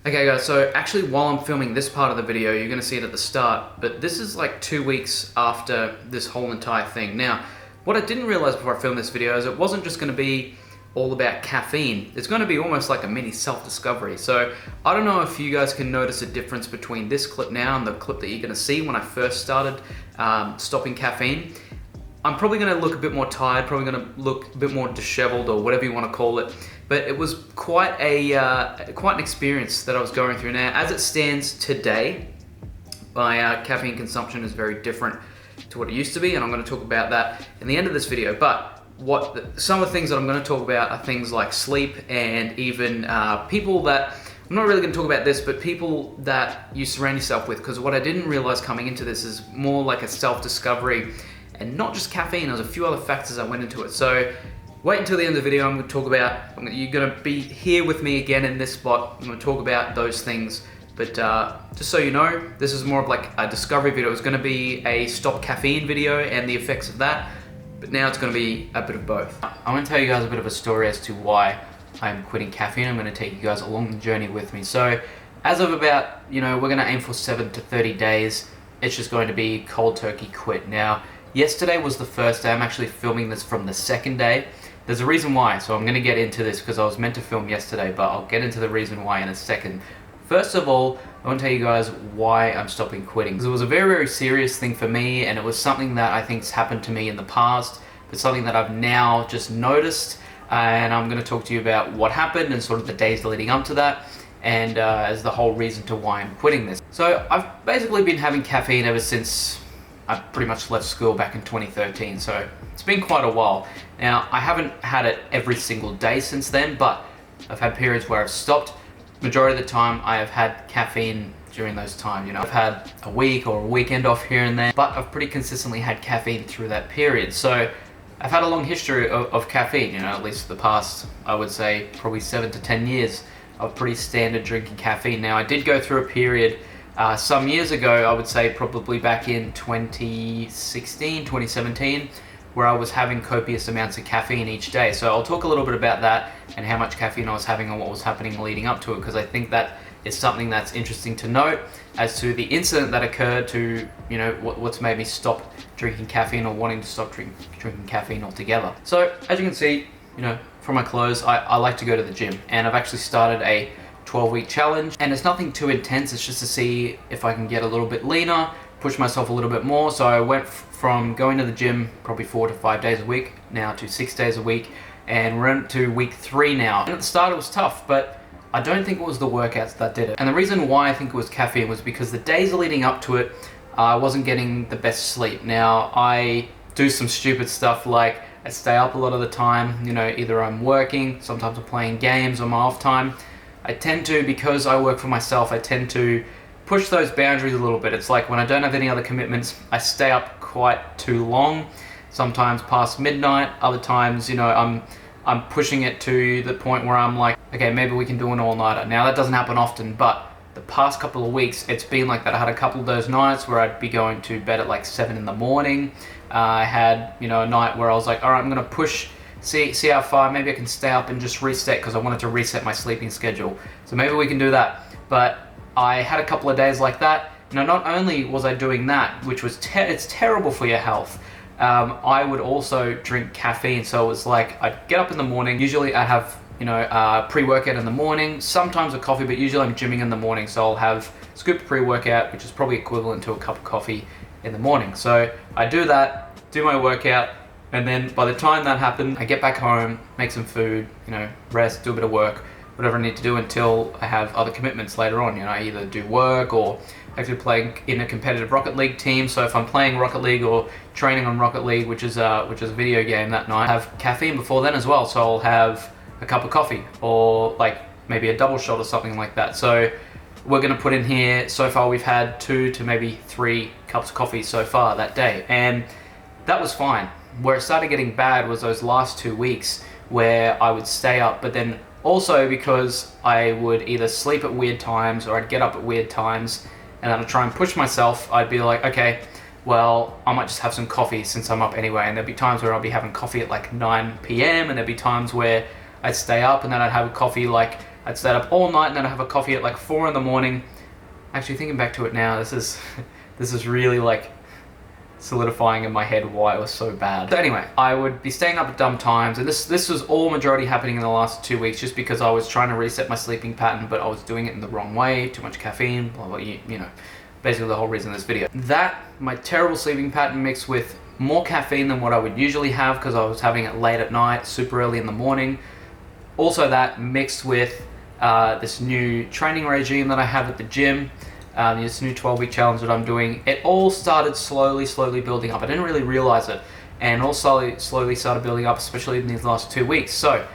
Okay guys, so actually while I'm filming this part of the video, you're going to see it at the start, but this is like 2 weeks after this whole entire thing. Now, what I didn't realize before I filmed this video is it wasn't just going to be all about caffeine. It's going to be almost like a mini self-discovery. So I don't know if you guys can notice a difference between this clip now and the clip that you're going to see when I first started stopping caffeine. I'm probably going to look a bit more tired, probably going to look a bit more disheveled or whatever you want to call it. But it was quite an experience that I was going through. Now, as it stands today, my caffeine consumption is very different to what it used to be, and I'm going to talk about that in the end of this video. But some of the things that I'm going to talk about are things like sleep and even people that, I'm not really going to talk about this, but people that you surround yourself with, because what I didn't realize coming into this is more like a self-discovery and not just caffeine. There's a few other factors that went into it. So wait until the end of the video. I'm going to talk about, you're going to be here with me again in this spot. I'm going to talk about those things. But just so you know, this is more of like a discovery video. It's going to be a stop caffeine video and the effects of that. But now it's going to be a bit of both. I'm going to tell you guys a bit of a story as to why I'm quitting caffeine. I'm going to take you guys along the journey with me. So as of about, we're going to aim for 7 to 30 days. It's just going to be cold turkey quit. Now, yesterday was the first day. I'm actually filming this from the second day. There's a reason why, so I'm going to get into this because I was meant to film yesterday, but I'll get into the reason why in a second. First of all, I want to tell you guys why I'm stopping quitting. Because it was a very, very serious thing for me, and it was something that I think's happened to me in the past, but something that I've now just noticed, and I'm going to talk to you about what happened and sort of the days leading up to that, and as the whole reason to why I'm quitting this. So I've basically been having caffeine ever since I pretty much left school back in 2013, so it's been quite a while. Now, I haven't had it every single day since then, but I've had periods where I've stopped. Majority of the time, I have had caffeine during those times. I've had a week or a weekend off here and there, but I've pretty consistently had caffeine through that period. So I've had a long history of caffeine, at least the past, I would say, probably 7 to 10 years of pretty standard drinking caffeine. Now, I did go through a period some years ago, I would say probably back in 2016, 2017, where I was having copious amounts of caffeine each day. So I'll talk a little bit about that and how much caffeine I was having and what was happening leading up to it, because I think that is something that's interesting to note as to the incident that occurred to, what's made me stop drinking caffeine or wanting to stop drinking caffeine altogether. So as you can see, from my clothes, I like to go to the gym, and I've actually started a 12-week challenge, and it's nothing too intense. It's just to see if I can get a little bit leaner, push myself a little bit more. So I went from going to the gym probably 4 to 5 days a week now to 6 days a week, and we're into week 3 now. And at the start it was tough, but I don't think it was the workouts that did it. And the reason why I think it was caffeine was because the days leading up to it, I wasn't getting the best sleep. Now, I do some stupid stuff like I stay up a lot of the time, either I'm working, sometimes I'm playing games on my off time. I tend to, because I work for myself, I tend to push those boundaries a little bit. It's like when I don't have any other commitments, I stay up quite too long, sometimes past midnight. Other times, I'm pushing it to the point where I'm like, okay, maybe we can do an all-nighter. Now, that doesn't happen often, but the past couple of weeks, it's been like that. I had a couple of those nights where I'd be going to bed at like 7 in the morning. I had, a night where I was like, all right, I'm going to push, see how far, maybe I can stay up and just reset, because I wanted to reset my sleeping schedule. So maybe we can do that. But I had a couple of days like that. Not only was I doing that, which was it's terrible for your health, I would also drink caffeine. So it was like I'd get up in the morning. Usually I have pre-workout in the morning, sometimes a coffee, but usually I'm gymming in the morning. So I'll have a scoop of pre-workout, which is probably equivalent to a cup of coffee in the morning. So I do that, do my workout, and then by the time that happened, I get back home, make some food, rest, do a bit of work, whatever I need to do until I have other commitments later on. I either do work or actually play in a competitive Rocket League team. So if I'm playing Rocket League or training on Rocket League, which is a video game that night, I have caffeine before then as well. So I'll have a cup of coffee or like maybe a double shot or something like that. So we're going to put in here, so far we've had 2 to maybe 3 cups of coffee so far that day. And that was fine. Where it started getting bad was those last 2 weeks where I would stay up, but then also because I would either sleep at weird times or I'd get up at weird times, and then I'd try and push myself. I'd be like, okay, well, I might just have some coffee since I'm up anyway. And there'd be times where I'll be having coffee at like 9 p.m. and there'd be times where I'd stay up and then I'd have a coffee like I'd stay up all night and then I'd have a coffee at like 4 in the morning. Actually, thinking back to it now, this is really like solidifying in my head why it was so bad. So anyway, I would be staying up at dumb times, and this was all majority happening in the last 2 weeks just because I was trying to reset my sleeping pattern, but I was doing it in the wrong way, too much caffeine, blah, blah, you know, basically the whole reason of this video. That, my terrible sleeping pattern mixed with more caffeine than what I would usually have because I was having it late at night, super early in the morning. Also that mixed with this new training regime that I have at the gym, this new 12-week challenge that I'm doing, it all started slowly building up. I didn't really realize it, and all slowly started building up, especially in these last 2 weeks. So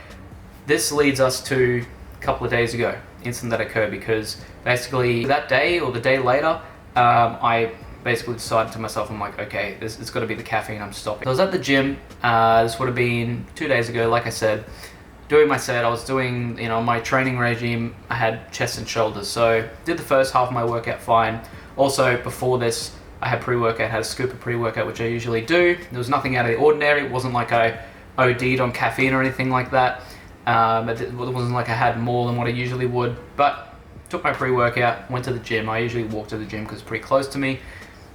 this leads us to a couple of days ago, incident that occurred, because basically that day or the day later, I basically decided to myself, I'm like, okay, it's got to be the caffeine, I'm stopping. So I was at the gym, this would have been 2 days ago, like I said, doing my set. I was doing, you know, my training regime. I had chest and shoulders, so did the first half of my workout fine. Also, before this, I had pre-workout, had a scoop of pre-workout, which I usually do. There was nothing out of the ordinary. It wasn't like I OD'd on caffeine or anything like that. It wasn't like I had more than what I usually would, but took my pre-workout, went to the gym. I usually walk to the gym because it's pretty close to me.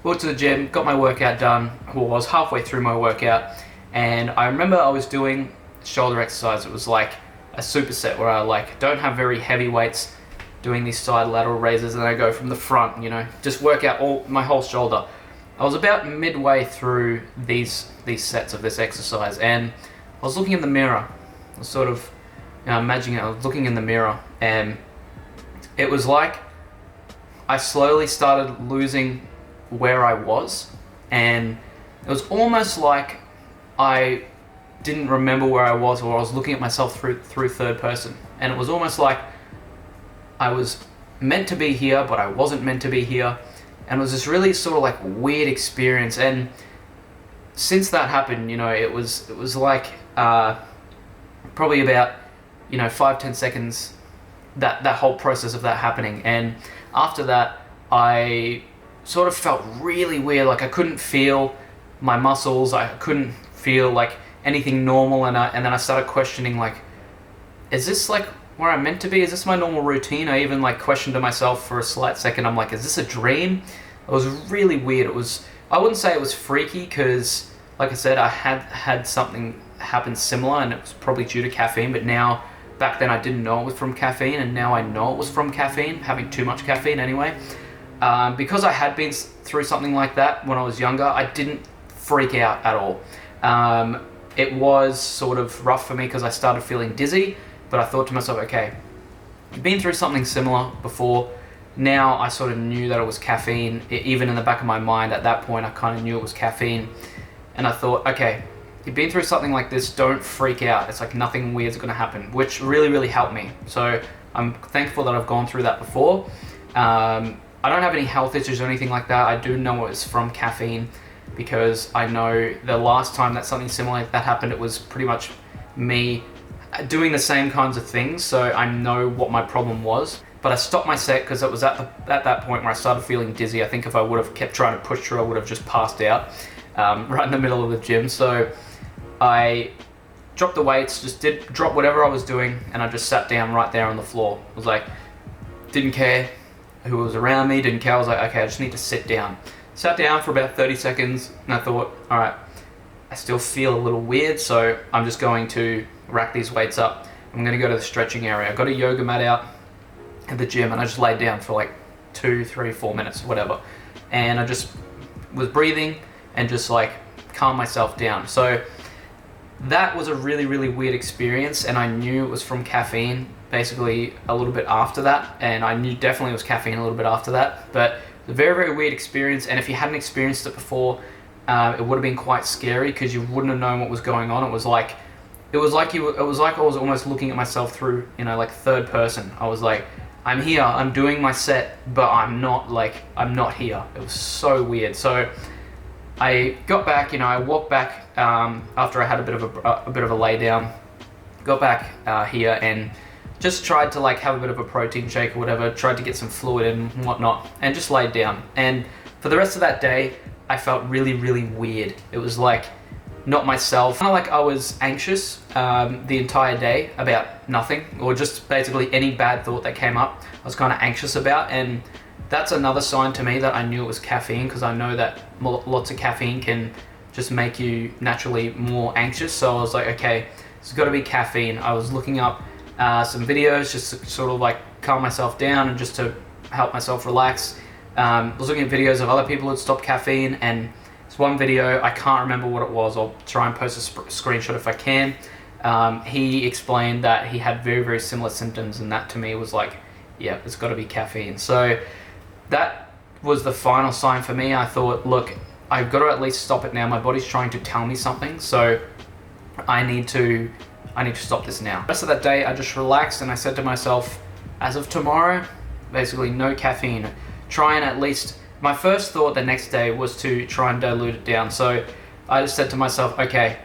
Walked to the gym, got my workout done. Well, I was halfway through my workout, and I remember I was doing shoulder exercise. It was like a superset where I like don't have very heavy weights, doing these side lateral raises, and I go from the front, you know, just work out my whole shoulder. I was about midway through these sets of this exercise, and I was looking in the mirror. I was sort of, you know, imagining I was looking in the mirror, and it was like I slowly started losing where I was, and it was almost like I didn't remember where I was, or I was looking at myself through third person, and it was almost like I was meant to be here, but I wasn't meant to be here, and it was this really sort of like weird experience. And since that happened, you know, it was like probably about, you know, 5-10 seconds that whole process of that happening, and after that I sort of felt really weird, like I couldn't feel my muscles, I couldn't feel like anything normal, and then I started questioning, like, is this like where I'm meant to be? Is this my normal routine? I even like questioned to myself for a slight second. I'm like, is this a dream? It was really weird. It was, I wouldn't say it was freaky, because like I said, I had something happen similar, and it was probably due to caffeine, but now, back then I didn't know it was from caffeine, and now I know it was from caffeine, having too much caffeine anyway. Because I had been through something like that when I was younger, I didn't freak out at all. It was sort of rough for me because I started feeling dizzy, but I thought to myself, okay, you've been through something similar before. Now I sort of knew that it was caffeine. Even in the back of my mind at that point, I kind of knew it was caffeine. And I thought, okay, you've been through something like this, don't freak out. It's like nothing weird's going to happen, which really helped me. So I'm thankful that I've gone through that before. I don't have any health issues or anything like that. I do know it's from caffeine, because I know the last time that something similar like that happened, it was pretty much me doing the same kinds of things, so I know what my problem was. But I stopped my set because it was at that point where I started feeling dizzy. I think if I would have kept trying to push through, I would have just passed out right in the middle of the gym. So I dropped the weights, just drop whatever I was doing, and I just sat down right there on the floor. I was like, didn't care who was around me, didn't care. I was like, okay, I just need to sit down. Sat down for about 30 seconds, and I thought, all right, I still feel a little weird, so I'm just going to rack these weights up. I'm going to go to the stretching area. I got a yoga mat out at the gym, and I just laid down for like 2, 3, 4 minutes, whatever. And I just was breathing and just like calm myself down. So that was a really weird experience, and I knew it was from caffeine basically a little bit after that, and I knew definitely it was caffeine a little bit after that. But a very weird experience, and if you hadn't experienced it before, it would have been quite scary, because you wouldn't have known what was going on. It was like I was almost looking at myself through, you know, like third person. I was like, I'm here, I'm doing my set, but I'm not here. It was so weird. So I got back, you know, I walked back after I had a bit of a lay down, got back here and just tried to like have a bit of a protein shake or whatever, tried to get some fluid and whatnot, and just laid down. And for the rest of that day, I felt really weird. It was like not myself. Kind of like I was anxious the entire day about nothing, or just basically any bad thought that came up, I was kind of anxious about. And that's another sign to me that I knew it was caffeine, because I know that lots of caffeine can just make you naturally more anxious. So I was like, okay, it's got to be caffeine. I was looking up some videos just to sort of like calm myself down and just to help myself relax. I was looking at videos of other people who had stopped caffeine, and there's one video, I can't remember what it was, I'll try and post a screenshot if I can. He explained that he had very, very similar symptoms, and that to me was like, yeah, it's got to be caffeine. So that was the final sign for me. I thought, look, I've got to at least stop it now. My body's trying to tell me something, so I need to stop this now. The rest of that day, I just relaxed, and I said to myself, as of tomorrow, basically no caffeine. Try and at least, my first thought the next day was to try and dilute it down. So I just said to myself, okay,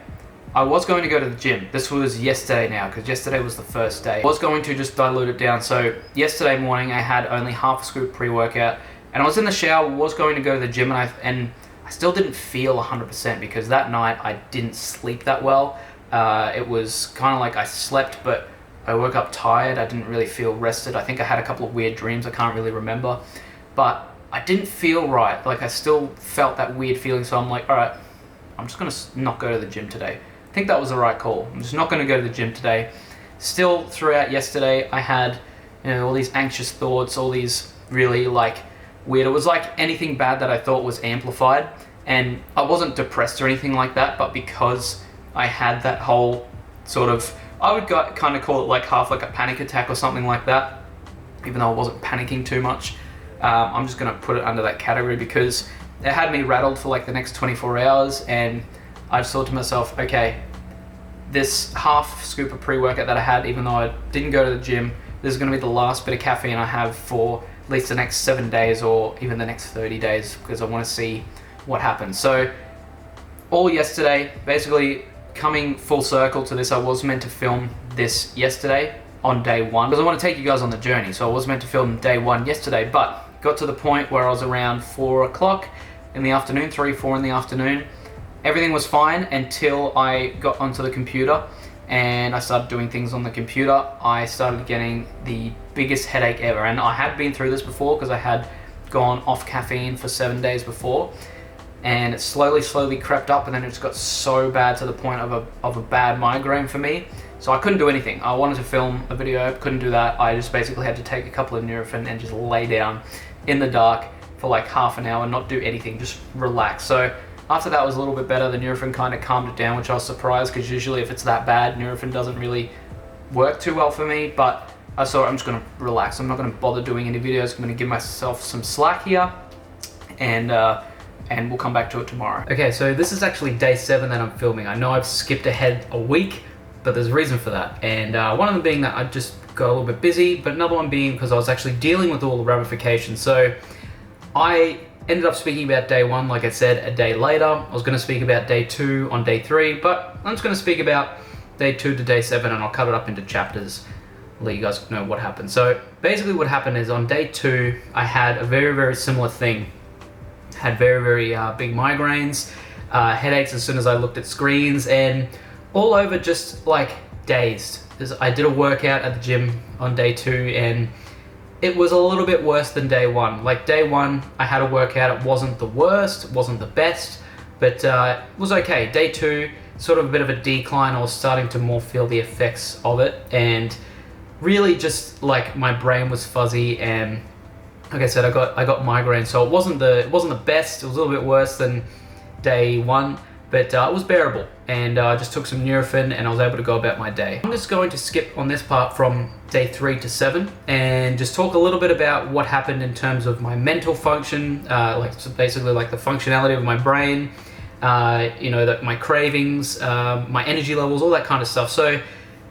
I was going to go to the gym. This was yesterday now, because yesterday was the first day. I was going to just dilute it down. So yesterday morning, I had only half a scoop pre-workout, and I was in the shower, was going to go to the gym, and I still didn't feel 100%, because that night I didn't sleep that well. It was kind of like I slept, but I woke up tired. I didn't really feel rested. I think I had a couple of weird dreams. I can't really remember, but I didn't feel right. Like I still felt that weird feeling. So I'm like, all right, I'm just going to not go to the gym today. I think that was the right call. I'm just not going to go to the gym today. Still throughout yesterday, I had, all these anxious thoughts, all these really like weird. It was like anything bad that I thought was amplified, and I wasn't depressed or anything like that, but because I had that whole sort of, I would kind of call it like half like a panic attack or something like that, even though I wasn't panicking too much. I'm just going to put it under that category, because it had me rattled for like the next 24 hours, and I just thought to myself, okay, this half scoop of pre-workout that I had, even though I didn't go to the gym, this is going to be the last bit of caffeine I have for at least the next 7 days, or even the next 30 days, because I want to see what happens. So all yesterday, basically coming full circle to this, I was meant to film this yesterday on day one, because I want to take you guys on the journey. So I was meant to film day one yesterday, but got to the point where I was around 4 o'clock in the afternoon, 3, 4 in the afternoon. Everything was fine until I got onto the computer and I started doing things on the computer. I started getting the biggest headache ever, and I had been through this before because I had gone off caffeine for 7 days before, and it slowly crept up, and then it just got so bad to the point of a bad migraine for me. So I couldn't do anything. I wanted to film a video, couldn't do that. I just basically had to take a couple of Nurofen and just lay down in the dark for like half an hour, not do anything, just relax. So after that was a little bit better. The Nurofen kind of calmed it down, which I was surprised, because usually if it's that bad, Nurofen doesn't really work too well for me. But I thought, I'm just going to relax. I'm not going to bother doing any videos. I'm going to give myself some slack here, and we'll come back to it tomorrow. Okay, so this is actually day 7 that I'm filming. I know I've skipped ahead a week, but there's a reason for that. And one of them being that I just got a little bit busy, but another one being because I was actually dealing with all the ramifications. So I ended up speaking about day 1, like I said, a day later. I was going to speak about day 2 on day 3, but I'm just going to speak about day 2 to day 7, and I'll cut it up into chapters. I'll let you guys know what happened. So basically what happened is on day 2, I had a very, very similar thing. Had very, very big migraines, headaches as soon as I looked at screens, and all over just like dazed. I did a workout at the gym on day 2, and it was a little bit worse than day 1. Like day 1, I had a workout. It wasn't the worst, it wasn't the best, but it was okay. Day 2, sort of a bit of a decline. I was starting to more feel the effects of it, and really just like my brain was fuzzy, and like I said, I got migraine. So it wasn't the best. It was a little bit worse than day 1, but it was bearable. And I just took some Nurofen, and I was able to go about my day. I'm just going to skip on this part from day 3 to 7 and just talk a little bit about what happened in terms of my mental function, so basically like the functionality of my brain, my cravings, my energy levels, all that kind of stuff. So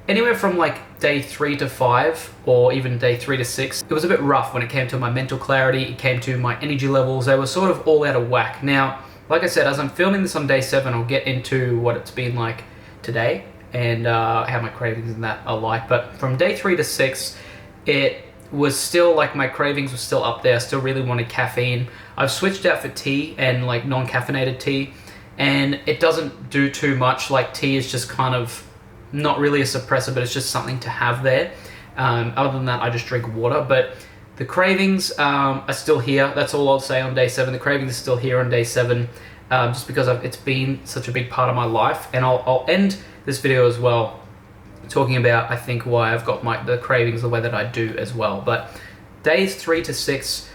anywhere from like day 3 to 5, or even day 3 to 6, it was a bit rough when it came to my mental clarity. It came to my energy levels. They were sort of all out of whack. Now, like I said, as I'm filming this on day 7, I'll get into what it's been like today and how my cravings and that are like. But from day 3 to 6, it was still like my cravings were still up there. I still really wanted caffeine. I've switched out for tea and like non-caffeinated tea, and it doesn't do too much. Like tea is just kind of not really a suppressor, but it's just something to have there. Other than that, I just drink water. But the cravings are still here. That's all I'll say on day 7. The cravings are still here on day 7, just because it's been such a big part of my life. And I'll end this video as well talking about, I think, why I've got the cravings the way that I do as well. But days 3 to 6,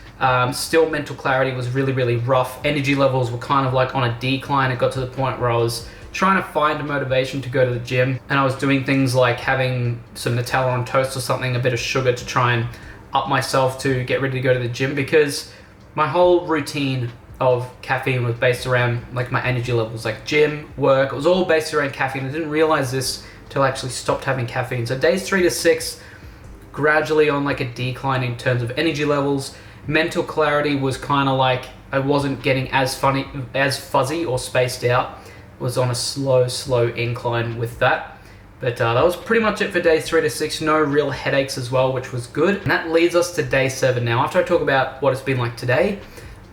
still mental clarity was really, really rough. Energy levels were kind of like on a decline. It got to the point where I was trying to find a motivation to go to the gym, and I was doing things like having some Nutella on toast or something, a bit of sugar to try and up myself to get ready to go to the gym, because my whole routine of caffeine was based around like my energy levels, like gym, work. It was all based around caffeine. I didn't realize this till I actually stopped having caffeine. So days 3 to 6, gradually on like a decline in terms of energy levels. Mental clarity was kind of like I wasn't getting as fuzzy or spaced out. Was on a slow incline with that. But that was pretty much it for days 3 to 6. No real headaches as well, which was good. And that leads us to day 7. Now, after I talk about what it's been like today,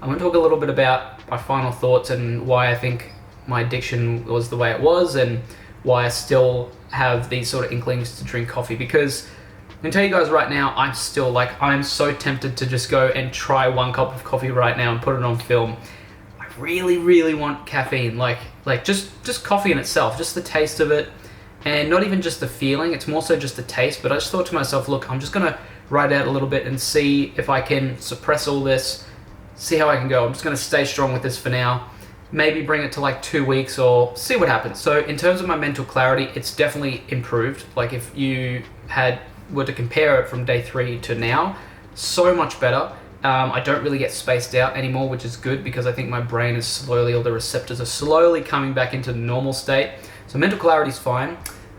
I'm going to talk a little bit about my final thoughts and why I think my addiction was the way it was, and why I still have these sort of inklings to drink coffee. Because I can tell you guys right now, I'm so tempted to just go and try 1 cup of coffee right now and put it on film. I really want caffeine, like just coffee in itself, just the taste of it, and not even just the feeling, it's more so just the taste. But I just thought to myself, look, I'm just gonna ride out a little bit and see if I can suppress all this, see how I can go. I'm just gonna stay strong with this for now, maybe bring it to like 2 weeks or see what happens. So in terms of my mental clarity, it's definitely improved. Like if you were to compare it from day 3 to now, so much better. I don't really get spaced out anymore, which is good, because I think my brain is slowly, or the receptors are slowly coming back into the normal state. So mental clarity is fine.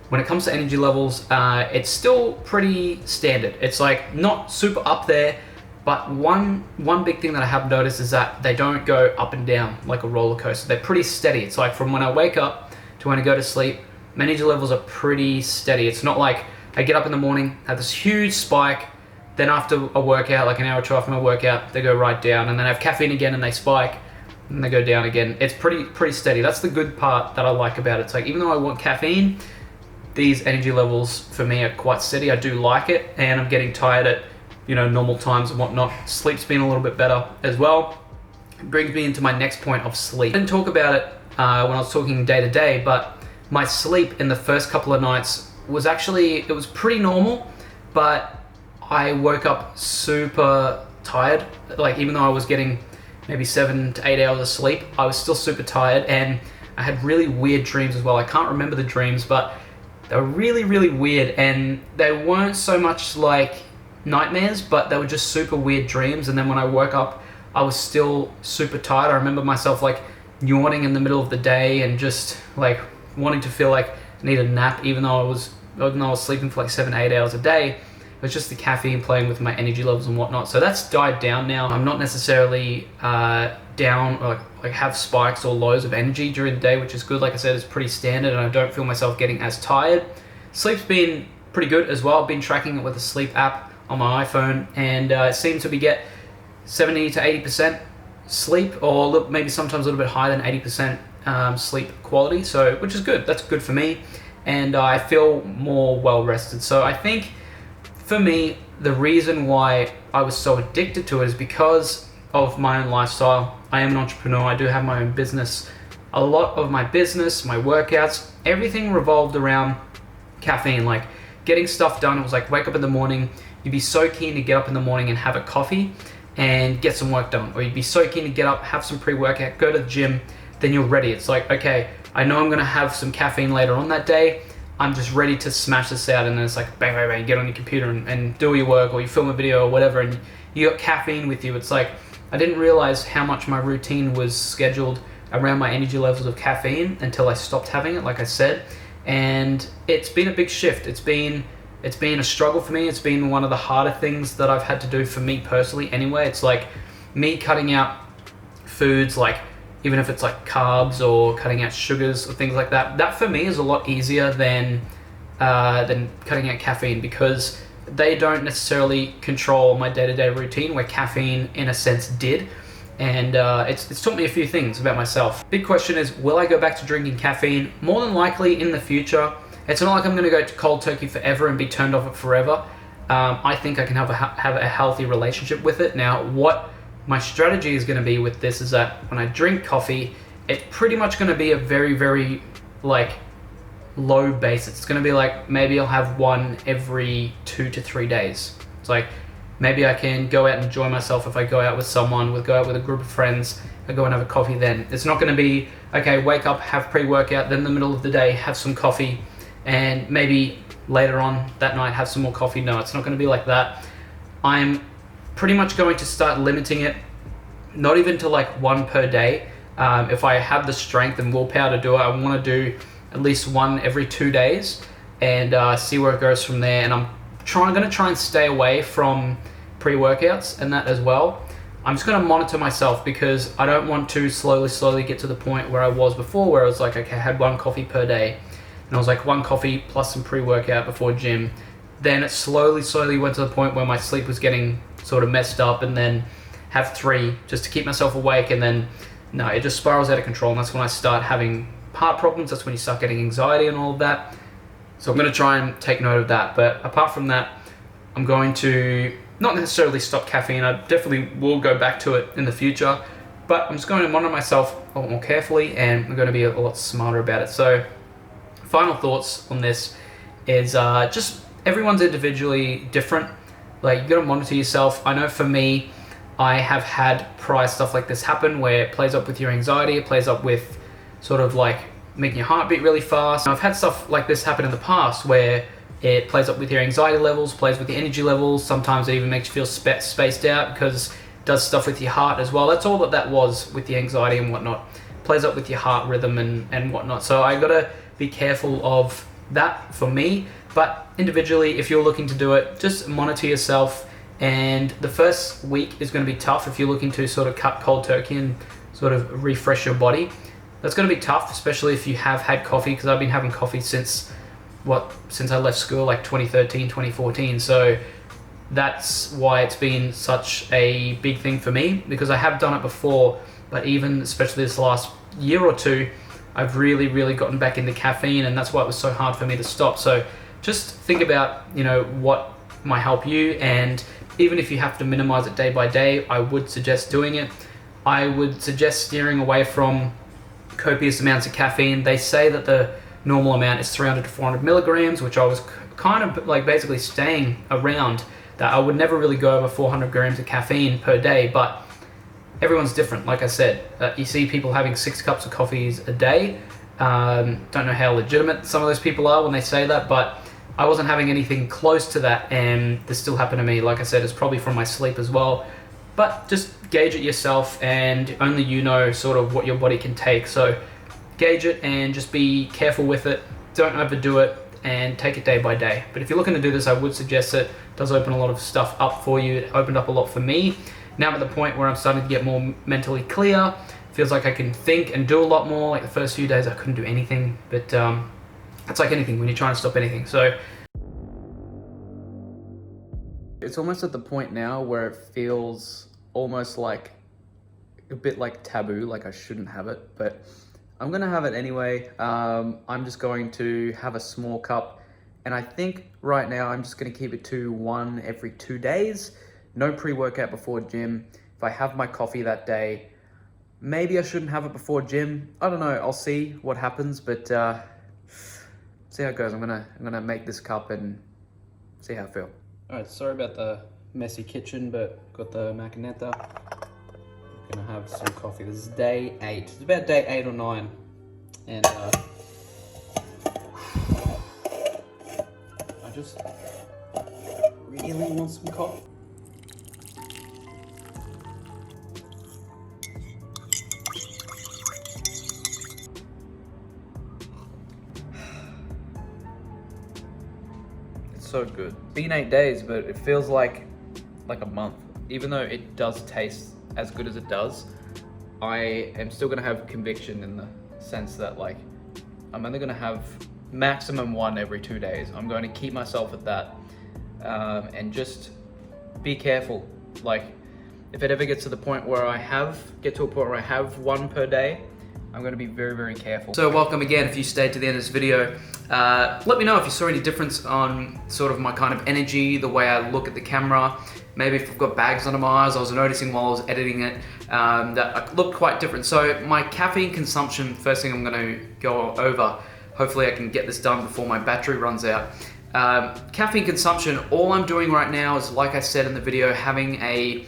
When it comes to energy levels, it's still pretty standard. It's like not super up there, but one big thing that I have noticed is that they don't go up and down like a roller coaster. They're pretty steady. It's like from when I wake up to when I go to sleep, my energy levels are pretty steady. It's not like I get up in the morning, have this huge spike, then after a workout, like an hour or 2 after my workout, they go right down, and then I have caffeine again and they spike, and they go down again. It's pretty steady. That's the good part that I like about it. It's like, even though I want caffeine, these energy levels for me are quite steady. I do like it, and I'm getting tired at normal times and whatnot. Sleep's been a little bit better as well. It brings me into my next point of sleep. I didn't talk about it when I was talking day to day, but my sleep in the first couple of nights was it was pretty normal, but I woke up super tired. Like, even though I was getting maybe 7 to 8 hours of sleep, I was still super tired, and I had really weird dreams as well. I can't remember the dreams, but they were really weird, and they weren't so much like nightmares, but they were just super weird dreams. And then when I woke up, I was still super tired. I remember myself like yawning in the middle of the day and just like wanting to feel like I need a nap, even though I was sleeping for like 7 8 hours a day. It was just the caffeine playing with my energy levels and whatnot. So that's died down now. I'm not necessarily down or like have spikes or lows of energy during the day, which is good. Like I said, it's pretty standard, and I don't feel myself getting as tired. Sleep's been pretty good as well. I've been tracking it with a sleep app on my iPhone, and it seems to get 70 to 80% sleep, or maybe sometimes a little bit higher than 80% sleep quality. So, which is good. That's good for me, and I feel more well rested. So I think, for me, the reason why I was so addicted to it is because of my own lifestyle. I am an entrepreneur. I do have my own business. A lot of my business, my workouts, everything revolved around caffeine. Like getting stuff done. It was like wake up in the morning. You'd be so keen to get up in the morning and have a coffee and get some work done. Or you'd be so keen to get up, have some pre-workout, go to the gym, then you're ready. It's like, okay, I know I'm going to have some caffeine later on that day. I'm just ready to smash this out, and then it's like bang, bang, bang, get on your computer and do your work, or you film a video or whatever, and you got caffeine with you. It's like, I didn't realize how much my routine was scheduled around my energy levels of caffeine until I stopped having it, like I said. And it's been a big shift. It's been a struggle for me. It's been one of the harder things that I've had to do for me personally anyway. It's like me cutting out foods, like even if it's like carbs or cutting out sugars or things like that. That for me is a lot easier than cutting out caffeine, because they don't necessarily control my day-to-day routine, where caffeine in a sense did. And it's taught me a few things about myself. Big question is, will I go back to drinking caffeine? More than likely in the future. It's not like I'm going to go to cold turkey forever and be turned off it forever. I think I can have a healthy relationship with it. Now, what my strategy is going to be with this is that when I drink coffee, it's pretty much going to be a very, very like low basis. It's going to be like maybe I'll have one every 2 to 3 days. It's like maybe I can go out and enjoy myself if I go out with someone, go out with a group of friends, I go and have a coffee then. It's not going to be, okay, wake up, have pre-workout, then in the middle of the day, have some coffee, and maybe later on that night have some more coffee. No, it's not going to be like that. I'm pretty much going to start limiting it, not even to like one per day. If I have the strength and willpower to do it, I want to do at least one every 2 days and see where it goes from there. And I'm going to try and stay away from pre-workouts and that as well. I'm just going to monitor myself because I don't want to slowly get to the point where I was before, where I was like, okay, I had one coffee per day, and I was like one coffee plus some pre-workout before gym. Then it slowly went to the point where my sleep was getting sort of messed up, and then have 3 just to keep myself awake, and then no, it just spirals out of control, and that's when I start having heart problems. That's when you start getting anxiety and all of that. So I'm going to try and take note of that. But apart from that, I'm going to not necessarily stop caffeine. I definitely will go back to it in the future, but I'm just going to monitor myself a lot more carefully, and I'm going to be a lot smarter about it. So final thoughts on this is just everyone's individually different. Like, you got to monitor yourself. I know for me, I have had prior stuff like this happen where it plays up with your anxiety, it plays up with sort of like making your heart beat really fast. I've had stuff like this happen in the past where it plays up with your anxiety levels, plays with the energy levels. Sometimes it even makes you feel spaced out because it does stuff with your heart as well. That's all that was with the anxiety and whatnot. Plays up with your heart rhythm and whatnot. So I gotta be careful of that for me. But individually, if you're looking to do it, just monitor yourself. And the first week is going to be tough if you're looking to sort of cut cold turkey and sort of refresh your body. That's going to be tough, especially if you have had coffee, because I've been having coffee since I left school, like 2013, 2014. So that's why it's been such a big thing for me, because I have done it before, but even especially this last year or two, I've really gotten back into caffeine, and that's why it was so hard for me to stop. So just think about, what might help you, and even if you have to minimize it day by day, I would suggest doing it. I would suggest steering away from copious amounts of caffeine. They say that the normal amount is 300 to 400 milligrams, which I was kind of like basically staying around that. I would never really go over 400 grams of caffeine per day, but everyone's different. Like I said, you see people having 6 cups of coffees a day. Don't know how legitimate some of those people are when they say that, but I wasn't having anything close to that, and this still happened to me. Like I said, it's probably from my sleep as well. But just gauge it yourself, and only you know sort of what your body can take. So gauge it and just be careful with it. Don't overdo it, and take it day by day. But if you're looking to do this, I would suggest it. It does open a lot of stuff up for you. It opened up a lot for me. Now I'm at the point where I'm starting to get more mentally clear. Feels like I can think and do a lot more. Like the first few days I couldn't do anything, but it's like anything when you're trying to stop anything. So it's almost at the point now where it feels almost like a bit like taboo, like I shouldn't have it, but I'm gonna have it anyway. I'm just going to have a small cup, and I think right now I'm just gonna keep it to 1 every 2 days. No pre-workout before gym. If I have my coffee that day, maybe I shouldn't have it before gym. I don't know, I'll see what happens, but see how it goes. I'm gonna make this cup and see how I feel. All right, sorry about the messy kitchen, but got the machinetta. I'm gonna have some coffee. This is day 8. It's about day 8 or 9, and I just really want some coffee. So good. It's been 8 days, but it feels like a month. Even though it does taste as good as it does, I am still gonna have conviction in the sense that like I'm only gonna have maximum 1 every 2 days. I'm going to keep myself at that, and just be careful. Like if it ever gets to the point where I have one per day, I'm gonna be very, very careful. So welcome again, if you stayed to the end of this video. Let me know if you saw any difference on sort of my kind of energy, the way I look at the camera. Maybe if I've got bags under my eyes. I was noticing while I was editing it that I looked quite different. So my caffeine consumption, first thing I'm gonna go over, hopefully I can get this done before my battery runs out. Caffeine consumption, all I'm doing right now is, like I said in the video, having a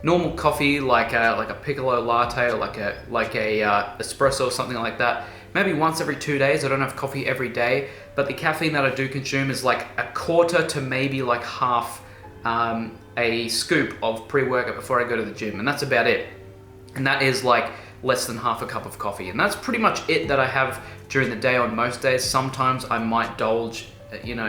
normal coffee, like a piccolo latte or like a espresso or something like that. Maybe once every 2 days. I don't have coffee every day, but the caffeine that I do consume is like a quarter to maybe like half a scoop of pre-workout before I go to the gym, and that's about it. And that is like less than half a cup of coffee, and that's pretty much it that I have during the day on most days. Sometimes I might indulge in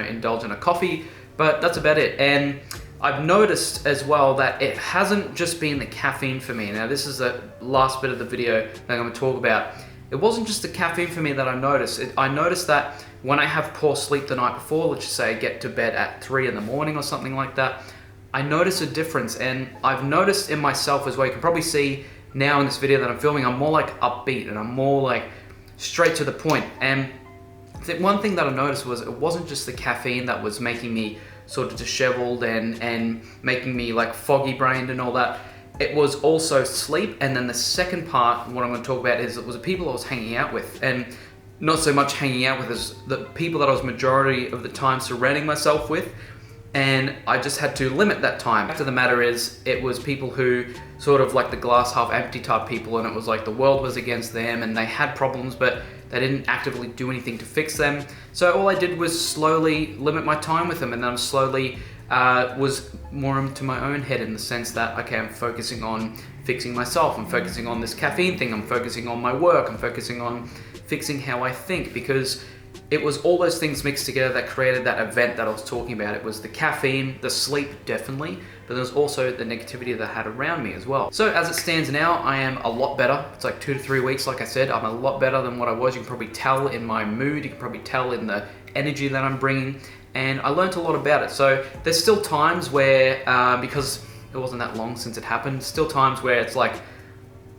a coffee, but that's about it. And I've noticed as well that it hasn't just been the caffeine for me. Now this is the last bit of the video that I'm going to talk about. It wasn't just the caffeine for me that I noticed. I noticed that when I have poor sleep the night before, let's just say I get to bed at 3 in the morning or something like that, I notice a difference. And I've noticed in myself as well, you can probably see now in this video that I'm filming, I'm more like upbeat and I'm more like straight to the point. And the one thing that I noticed was it wasn't just the caffeine that was making me sort of disheveled and making me like foggy brained and all that. It was also sleep. And then the second part, what I'm going to talk about, is it was the people I was hanging out with, and not so much hanging out with as the people that I was majority of the time surrounding myself with. And I just had to limit that time. Fact of the matter is, it was people who sort of like the glass half empty type people, and it was like the world was against them and they had problems, but they didn't actively do anything to fix them. So all I did was slowly limit my time with them, and then I slowly was more into my own head in the sense that, okay, I'm focusing on fixing myself, I'm focusing on this caffeine thing, I'm focusing on my work, I'm focusing on fixing how I think, because it was all those things mixed together that created that event that I was talking about. It was the caffeine, the sleep, definitely, but there was also the negativity that I had around me as well. So as it stands now, I am a lot better. It's like 2 to 3 weeks, like I said, I'm a lot better than what I was. You can probably tell in my mood, you can probably tell in the energy that I'm bringing, and I learned a lot about it. So there's still times where, because it wasn't that long since it happened, still times where it's like,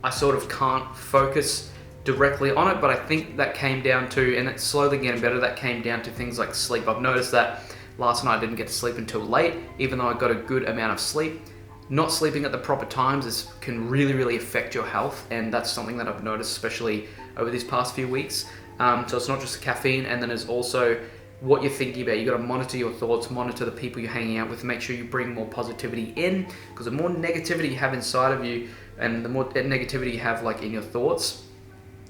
I sort of can't focus directly on it, but I think that came down to, and it's slowly getting better, that came down to things like sleep. I've noticed that last night I didn't get to sleep until late, even though I got a good amount of sleep. Not sleeping at the proper times can really, really affect your health, and that's something that I've noticed, especially over these past few weeks. So it's not just the caffeine, and then there's also what you're thinking about. You got to monitor your thoughts, monitor the people you're hanging out with, make sure you bring more positivity in, because the more negativity you have inside of you, and the more negativity you have like in your thoughts,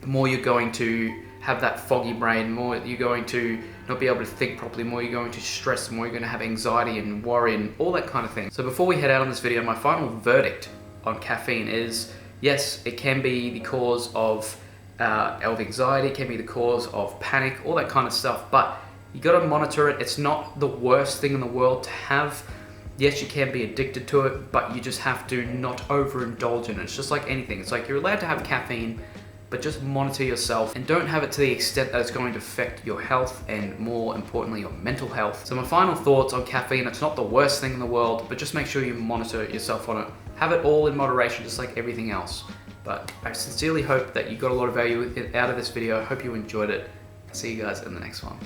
the more you're going to have that foggy brain, more you're going to not be able to think properly, more you're going to stress, more you're going to have anxiety and worry and all that kind of thing. So before we head out on this video, my final verdict on caffeine is, yes, it can be the cause of anxiety, it can be the cause of panic, all that kind of stuff, but you got to monitor it. It's not the worst thing in the world to have. Yes, you can be addicted to it, but you just have to not overindulge in it. It's just like anything. It's like you're allowed to have caffeine, but just monitor yourself and don't have it to the extent that it's going to affect your health and, more importantly, your mental health. So my final thoughts on caffeine, it's not the worst thing in the world, but just make sure you monitor yourself on it. Have it all in moderation, just like everything else. But I sincerely hope that you got a lot of value out of this video. I hope you enjoyed it. See you guys in the next one.